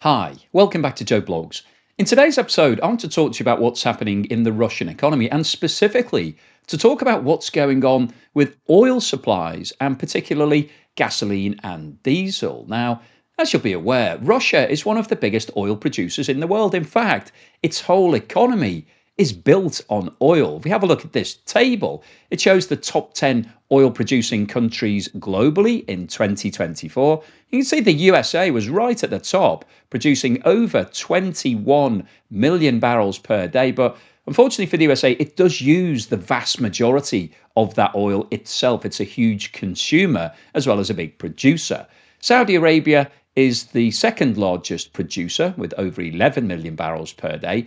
Hi, welcome back to Joe Blogs. In today's episode, I want to talk to you about what's happening in the Russian economy and specifically to talk about what's going on with oil supplies and particularly gasoline and diesel. Now, as you'll be aware, Russia is one of the biggest oil producers in the world. In fact, its whole economy is built on oil. If we have a look at this table, it shows the top 10 oil producing countries globally in 2024. You can see the USA was right at the top, producing over 21 million barrels per day. But unfortunately for the USA, it does use the vast majority of that oil itself. It's a huge consumer as well as a big producer. Saudi Arabia is the second largest producer with over 11 million barrels per day.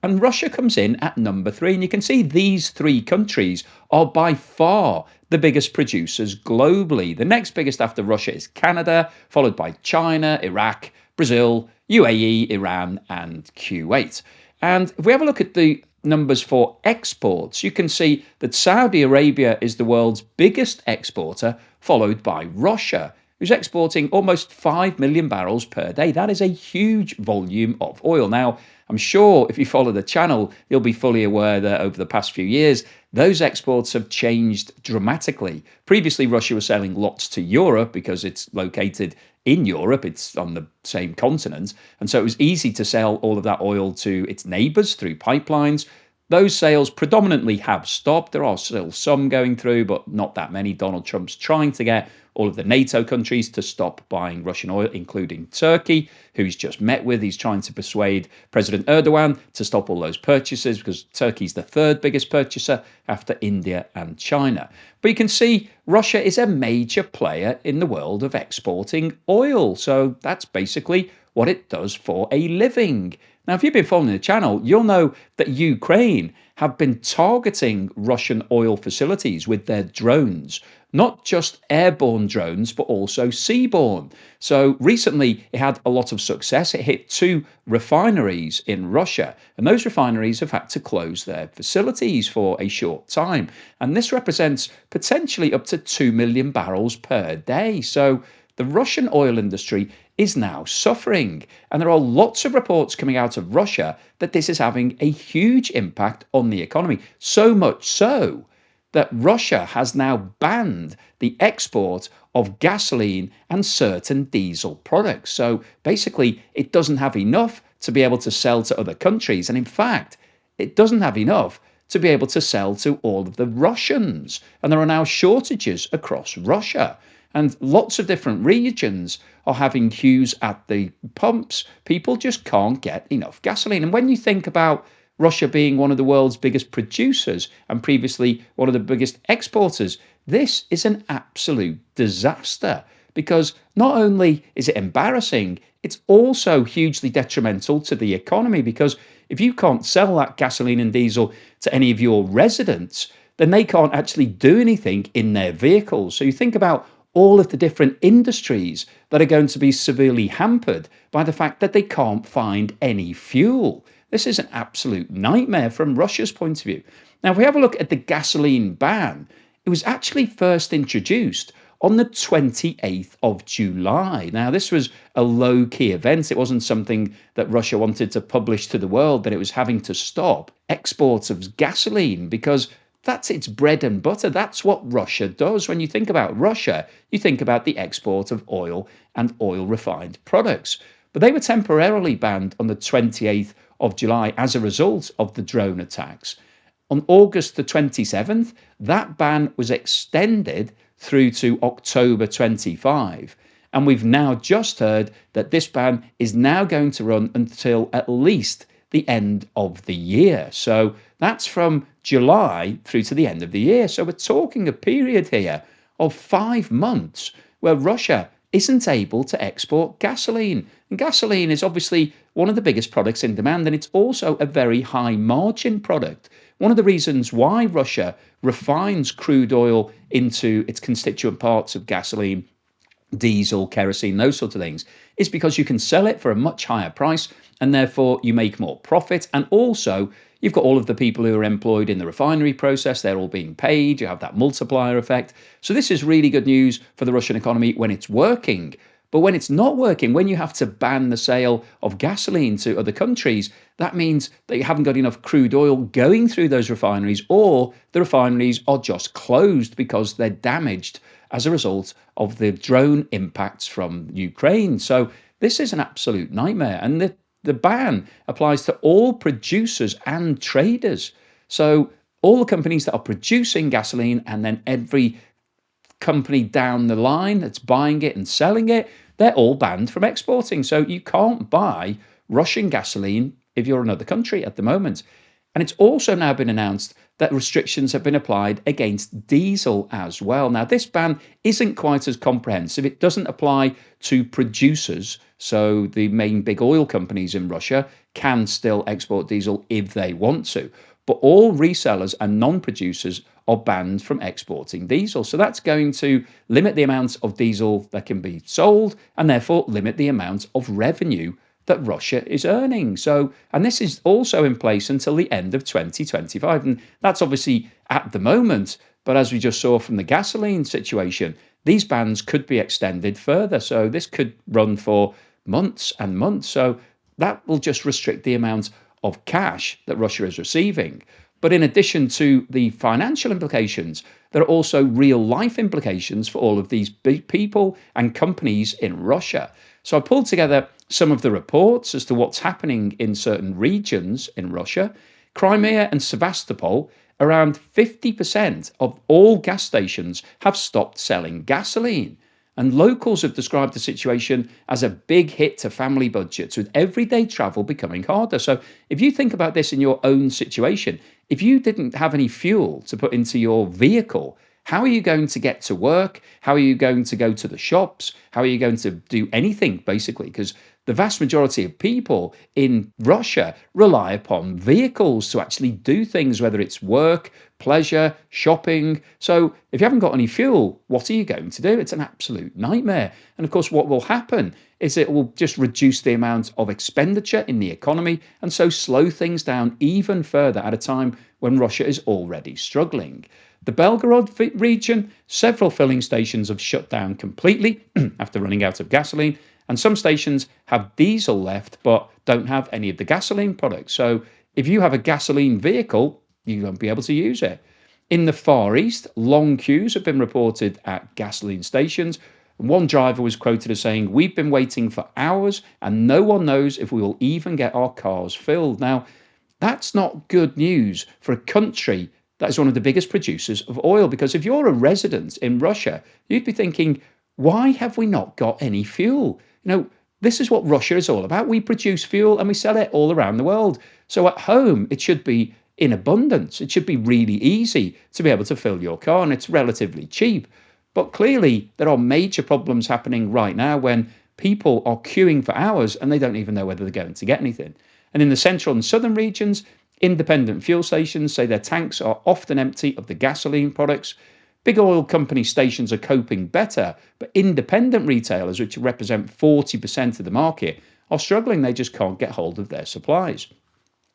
And Russia comes in at number 3. And you can see these three countries are by far the biggest producers globally. The next biggest after Russia is Canada, followed by China, Iraq, Brazil, UAE, Iran, and Kuwait. And if we have a look at the numbers for exports, you can see that Saudi Arabia is the world's biggest exporter, followed by Russia, who's exporting almost 5 million barrels per day. That is a huge volume of oil. Now, I'm sure if you follow the channel, you'll be fully aware that over the past few years, those exports have changed dramatically. Previously, Russia was selling lots to Europe because it's located in Europe, it's on the same continent. And so it was easy to sell all of that oil to its neighbours through pipelines. Those sales predominantly have stopped. There are still some going through, but not that many. Donald Trump's trying to get all of the NATO countries to stop buying Russian oil, including Turkey, who he's just met with. He's trying to persuade President Erdogan to stop all those purchases because Turkey's the third biggest purchaser after India and China. But you can see Russia is a major player in the world of exporting oil. So that's basically what it does for a living. Now, if you've been following the channel, you'll know that Ukraine have been targeting Russian oil facilities with their drones, not just airborne drones, but also seaborne. So recently it had a lot of success. It hit 2 refineries in Russia, and those refineries have had to close their facilities for a short time. And this represents potentially up to 2 million barrels per day. So the Russian oil industry is now suffering. And there are lots of reports coming out of Russia that this is having a huge impact on the economy. So much so that Russia has now banned the export of gasoline and certain diesel products. So basically, it doesn't have enough to be able to sell to other countries. And in fact, it doesn't have enough to be able to sell to all of the Russians. And there are now shortages across Russia. And lots of different regions are having queues at the pumps. People just can't get enough gasoline. And when you think about Russia being one of the world's biggest producers and previously one of the biggest exporters, this is an absolute disaster because not only is it embarrassing, it's also hugely detrimental to the economy because if you can't sell that gasoline and diesel to any of your residents, then they can't actually do anything in their vehicles. So you think about all of the different industries that are going to be severely hampered by the fact that they can't find any fuel. This is an absolute nightmare from Russia's point of view. Now, if we have a look at the gasoline ban, it was actually first introduced on the 28th of July. Now, this was a low-key event. It wasn't something that Russia wanted to publish to the world, but it was having to stop exports of gasoline because that's its bread and butter. That's what Russia does. When you think about Russia, you think about the export of oil and oil refined products. But they were temporarily banned on the 28th of July as a result of the drone attacks. On August the 27th, that ban was extended through to October 25. And we've now just heard that this ban is now going to run until at least the end of the year. So that's from July through to the end of the year. So we're talking a period here of 5 months where Russia isn't able to export gasoline. And gasoline is obviously one of the biggest products in demand, and it's also a very high margin product. One of the reasons why Russia refines crude oil into its constituent parts of gasoline, diesel, kerosene, those sorts of things, is because you can sell it for a much higher price and therefore you make more profit. And also you've got all of the people who are employed in the refinery process. They're all being paid. You have that multiplier effect. So this is really good news for the Russian economy when it's working. But when it's not working, when you have to ban the sale of gasoline to other countries, that means that you haven't got enough crude oil going through those refineries, or the refineries are just closed because they're damaged as a result of the drone impacts from Ukraine. So this is an absolute nightmare. And the ban applies to all producers and traders. So all the companies that are producing gasoline, and then every company down the line that's buying it and selling it, they're all banned from exporting. So you can't buy Russian gasoline if you're another country at the moment. And it's also now been announced that restrictions have been applied against diesel as well. Now, this ban isn't quite as comprehensive. It doesn't apply to producers. So the main big oil companies in Russia can still export diesel if they want to. But all resellers and non-producers are banned from exporting diesel. So that's going to limit the amount of diesel that can be sold, and therefore limit the amount of revenue that Russia is earning. So, and this is also in place until the end of 2025. And that's obviously at the moment. But as we just saw from the gasoline situation, these bans could be extended further. So this could run for months and months. So that will just restrict the amount of cash that Russia is receiving. But in addition to the financial implications, there are also real life implications for all of these big people and companies in Russia. So I pulled together some of the reports as to what's happening in certain regions in Russia. Crimea and Sevastopol, around 50% of all gas stations have stopped selling gasoline. And locals have described the situation as a big hit to family budgets, with everyday travel becoming harder. So, if you think about this in your own situation, if you didn't have any fuel to put into your vehicle, how are you going to get to work? How are you going to go to the shops? How are you going to do anything, basically? Because the vast majority of people in Russia rely upon vehicles to actually do things, whether it's work, pleasure, shopping. So if you haven't got any fuel, what are you going to do? It's an absolute nightmare. And of course, what will happen is it will just reduce the amount of expenditure in the economy, and so slow things down even further at a time when Russia is already struggling. The Belgorod region, several filling stations have shut down completely after running out of gasoline, and some stations have diesel left but don't have any of the gasoline products. So if you have a gasoline vehicle, you won't be able to use it. In the Far East, long queues have been reported at gasoline stations. One driver was quoted as saying, "We've been waiting for hours and no one knows if we will even get our cars filled." Now, that's not good news for a country that is one of the biggest producers of oil, because if you're a resident in Russia, you'd be thinking, why have we not got any fuel? This is what Russia is all about. We produce fuel and we sell it all around the world. So at home, it should be in abundance. It should be really easy to be able to fill your car, and it's relatively cheap. But clearly, there are major problems happening right now when people are queuing for hours and they don't even know whether they're going to get anything. And in the central and southern regions, independent fuel stations say their tanks are often empty of the gasoline products. Big oil company stations are coping better, but independent retailers, which represent 40% of the market, are struggling. They just can't get hold of their supplies.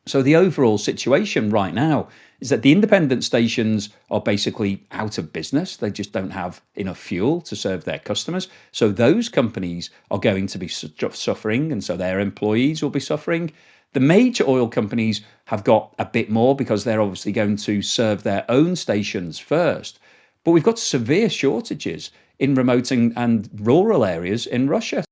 So the overall situation right now is that the independent stations are basically out of business. They just don't have enough fuel to serve their customers. So those companies are going to be suffering, and so their employees will be suffering. The major oil companies have got a bit more because they're obviously going to serve their own stations first. But we've got severe shortages in remote and rural areas in Russia.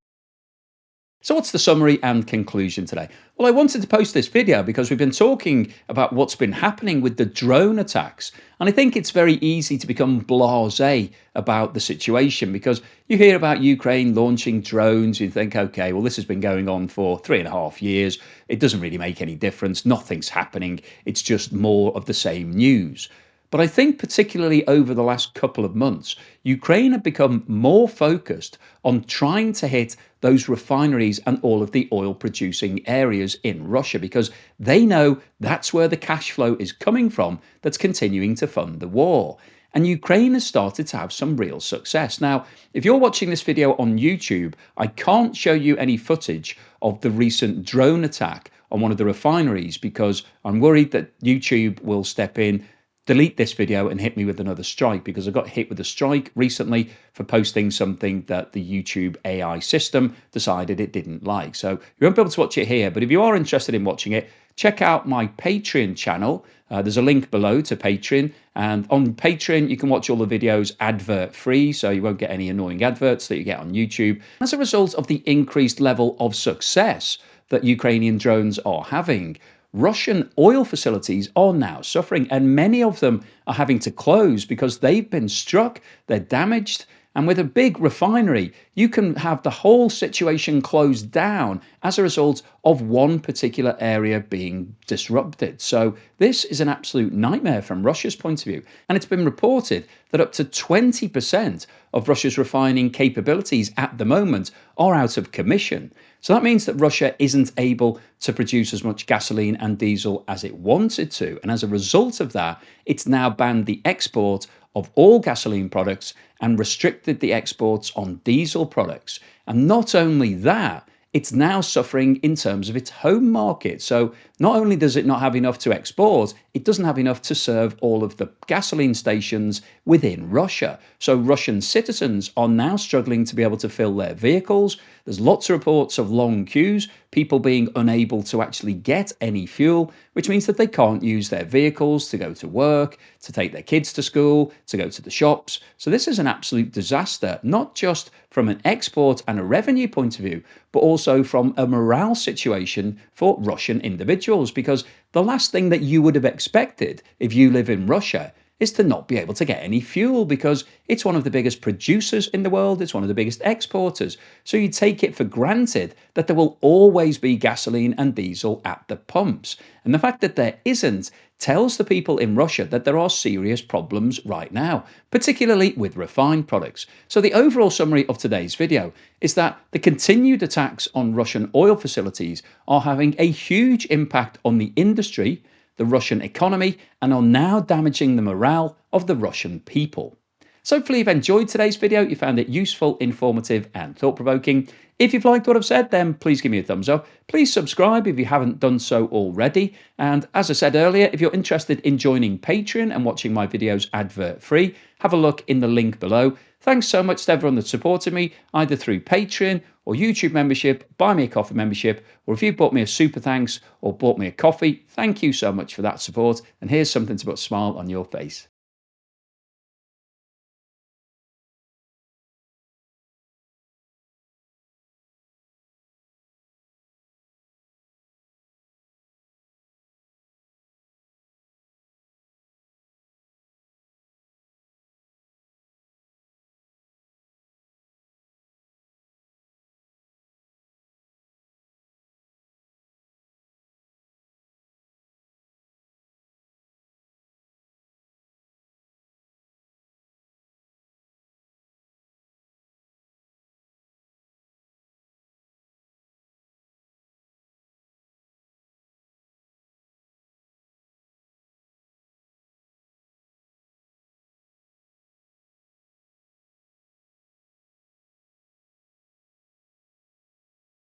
So what's the summary and conclusion today? Well, I wanted to post this video because we've been talking about what's been happening with the drone attacks. And I think it's very easy to become blasé about the situation, because you hear about Ukraine launching drones, you think, okay, well, this has been going on for 3.5 years. It doesn't really make any difference. Nothing's happening. It's just more of the same news. But I think particularly over the last couple of months, Ukraine have become more focused on trying to hit those refineries and all of the oil producing areas in Russia, because they know that's where the cash flow is coming from that's continuing to fund the war. And Ukraine has started to have some real success. Now, if you're watching this video on YouTube, I can't show you any footage of the recent drone attack on one of the refineries because I'm worried that YouTube will step in delete this video and hit me with another strike, because I got hit with a strike recently for posting something that the YouTube AI system decided it didn't like. So you won't be able to watch it here, but if you are interested in watching it, check out my Patreon channel. There's a link below to Patreon, and on Patreon you can watch all the videos advert free, so you won't get any annoying adverts that you get on YouTube. As a result of the increased level of success that Ukrainian drones are having, Russian oil facilities are now suffering, and many of them are having to close because they've been struck, they're damaged. And with a big refinery, you can have the whole situation closed down as a result of one particular area being disrupted. So this is an absolute nightmare from Russia's point of view. And it's been reported that up to 20% of Russia's refining capabilities at the moment are out of commission. So that means that Russia isn't able to produce as much gasoline and diesel as it wanted to. And as a result of that, it's now banned the export of all gasoline products and restricted the exports on diesel products. And not only that, it's now suffering in terms of its home market. So not only does it not have enough to export, it doesn't have enough to serve all of the gasoline stations within Russia. So Russian citizens are now struggling to be able to fill their vehicles. There's lots of reports of long queues, people being unable to actually get any fuel, which means that they can't use their vehicles to go to work, to take their kids to school, to go to the shops. So this is an absolute disaster, not just from an export and a revenue point of view, but also from a morale situation for Russian individuals, because the last thing that you would have expected if you live in Russia is to not be able to get any fuel, because it's one of the biggest producers in the world, it's one of the biggest exporters. So you take it for granted that there will always be gasoline and diesel at the pumps. And the fact that there isn't tells the people in Russia that there are serious problems right now, particularly with refined products. So the overall summary of today's video is that the continued attacks on Russian oil facilities are having a huge impact on the industry, the Russian economy, and are now damaging the morale of the Russian people. So hopefully you've enjoyed today's video, you found it useful, informative and thought-provoking. If you've liked what I've said, then please give me a thumbs up. Please subscribe if you haven't done so already. And as I said earlier, if you're interested in joining Patreon and watching my videos advert-free, have a look in the link below. Thanks so much to everyone that supported me, either through Patreon or YouTube membership, Buy Me a Coffee membership, or if you bought me a super thanks or bought me a coffee, thank you so much for that support. And here's something to put a smile on your face.